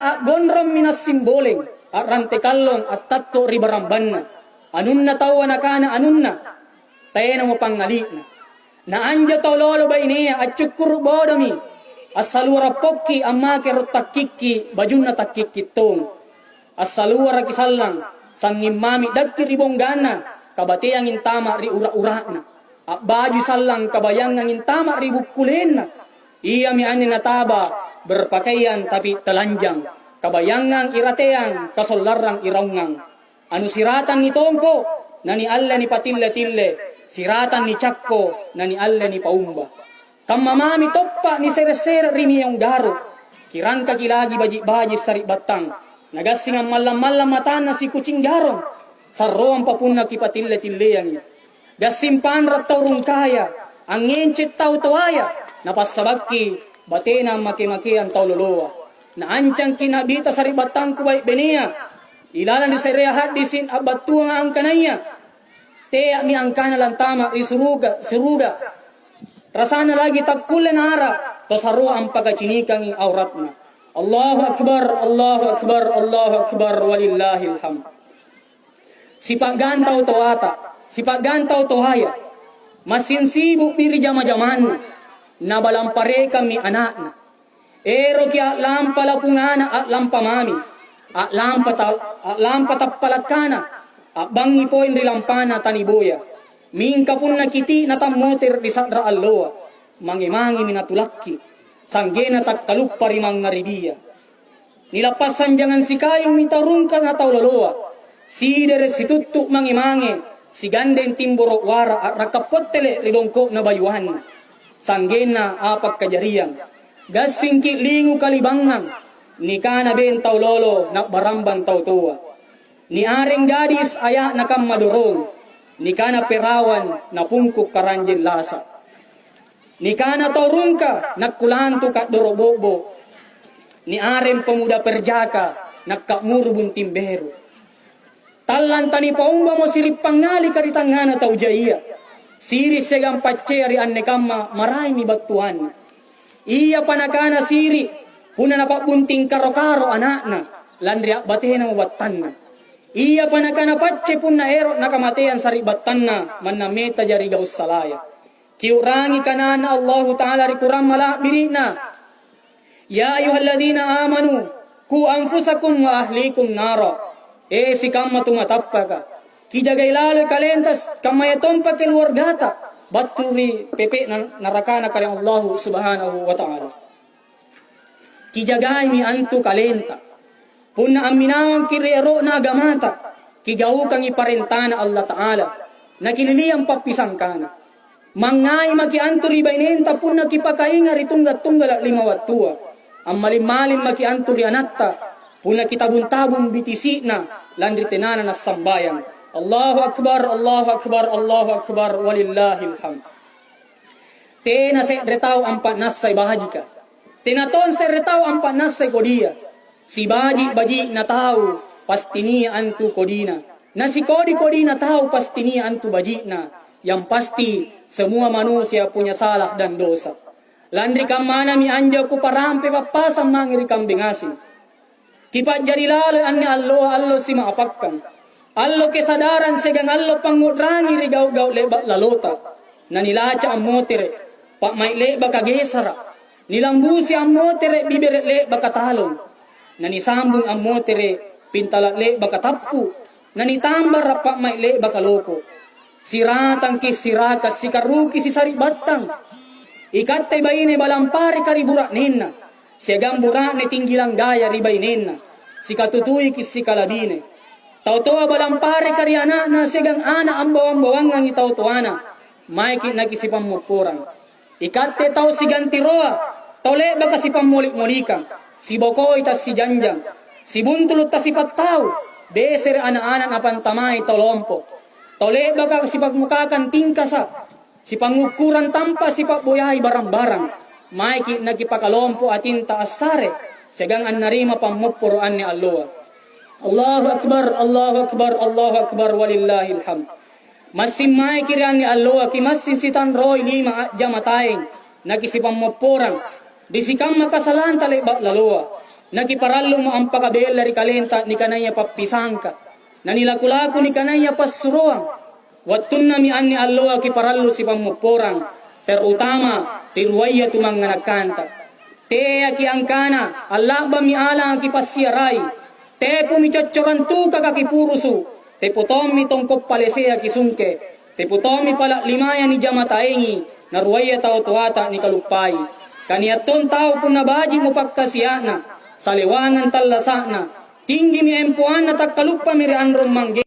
Gonram minas simboling, at rantekallong at tatto ribaramban na. Anun na tawa na kana anun na, tayo na mapangali na. Naanja taw lolo ba iniya at tsukur bodami, asalura pokki amma kerot takiki, bajun na takikitong. Asalura kisalang, sangin mami dagki ribong gana, kabate ang intama ri ura-ura na. At baju salang kabayang ang intama ri bukulin na. Iya mi ani nataba, berpakaian tapi telanjang, kabayangang irateang, kasolarang iraungang. Anu siratan ni tongko, nani alla ni patille-tille, siratan ni cakko, nani alla ni paumba. Kamamami toppa ni sereser rimi yung garo, kirangka kilagi baji-baji sari batang, nagasing ang malam-malam mata na si kucing garong, sarroang papunna ki patille-tille yang. Gasimpan rataurong kaya, ang ngencit tau tuaya, napasabaki, bate na maki-maki ang taululuwa. Naancang kinabita sa ribatang kubay beniya. Ilalan di sa rehat disin abatuang ang kanaya. Teya mi ang kanalang tama isuruga. Rasana lagi tagkulan hara. Tosaro ang pagkachinikang aurat na. Allahu Akbar, Allahu Akbar, Allahu Akbar, walillahil hamd. Sipagantaw to ata, sipagantaw to haya. Masinsibu piri jama-jaman. Nabalampare kami anak na. Ero kya lampala pungana at lampamami. At lampatapalakana. At bangi po indri lampana taniboya. Mingka pun nakiti na tamoter di sadra alloa. Mangimangi minatulaki. Sanggena takkalup parimang naribiya. Nilapasan jangan si kayong mitarungkang ataw laloa. Sidere situtuk mangimangi. Si ganden timboro wara at rakapottele rilongko na bayuhan. Sanggena apat kajarian. Gasingki lingu kalibangan, ni kana ben tau lolo na baramban tau tua. Ni areng gadis aya na kam madurong, ni kana perawan na pungkuk karanjin lasa. Ni kana tau rungka nagkulanto ka dorobobo, ni areng pemuda perjaka nagkamurubun timbero. Talan tani paumba mo sirip pangali karitangana tau jaya. Siri segang paceri anne kamma maray mi batuan. Iya panakana siri, puna napabunting karo-karo anakna, landria batehe na mabatan na. Iya panakana patse puna ero nakamatean sari batan na, manameta jari gaus salaya. Kiurangi kanana Allahu Ta'ala rikuram malak birina. Ya ayuhalladina amanu, ku anfusakum wa ahlikum nara. Si kamma tumatapaka. Kijagay lalo kalentas, kamayatompa keluargata. Baturi pepe narakana kali Allah subhanahu wa ta'ala. Kijagay mi antu kalenta. Puna aminawang kirero na agamata. Kigaw kang iparentana Allah ta'ala. Nakililiyang papisang kana. Mangay makiantu ribainenta puna kipakainga ritunggat-tunggal at limawattua. Ang malim-malim makiantu rianatta. Puna kitabun-tabun bitisi na landritenana na sambayan. Allahu Akbar, Allahu Akbar, Allahu Akbar, walillahil hamd. Tena se retao ang panasay bahajika. Tenaton se retao ang panasay kodia. Si baji na tao, pastiniya antu kodina. Na si kodi na tao, pastiniya antu baji na. Yang pasti, semua manusia punya salah dan dosa. Landri kamana mi anja ku parampe papasang mangiri kambingasin. Kipat jari lalo anni allo si maapakkan. Allo kesadaran segang allo pangutrangi rigaw-gaw leba lalota. Na nilaca ang motere, pak may leba kagesara. Nilambusi ang motere, bibere leba katalong. Na nisambong ang motere, pintala leba katappu. Na nitambar pak may leba kaloko. Siratang kisirakas, si karuki si saribatang. Ikatay bayine balampari kariburak nina. Segang burak ni tinggilang gaya ribay nina. Si katutuy kis si kalabine. Tautoa balampare kari anak na segang anak ang bawang-bawang ng itautuana. May nakisipang mukurang. Ikate tau si gantiroa. Taule baka si pamulik-mulikang. Si bokoy tas si janjang. Si buntulot tas si pataw. Beser anak-anak na pantamay tolompo. Taule baka si pagmukakan tingkasa. Si pangukuran tampa si pakboyay barang-barang. May nakipakalompo atin taasare. Segang an narima pamupuroan ni Allah. Allahu Akbar, Allahu Akbar, Allahu Akbar, walillahil hamd. Masimay kirang ni Allah, kimasin sitan roy lima jamataing, nakisipang maporang, disikang makasalan talibak laloa. nakiparalo mo ang pakabela ri kalenta ni kanaya papisangka, na nilakulaku ni kanaya passuruang, wattun na mi anni alloa kiparalo si pamuporang, terutama tiruwaya tumang nagkanta. Te aki angkana, Allah ba mi ala ang kipasiaray, te pumichatchorantu kakakipurusu, te putomi tongkop palesea kisungke, te putomi pala limaya ni jamataengi, naruwaya tao tuwata ni kalupay. Kaniaton tao pun nabaji mo pagkasiyana, sa liwangan talasana, tinggi mi empuan na takkalupa miri anrong mangge.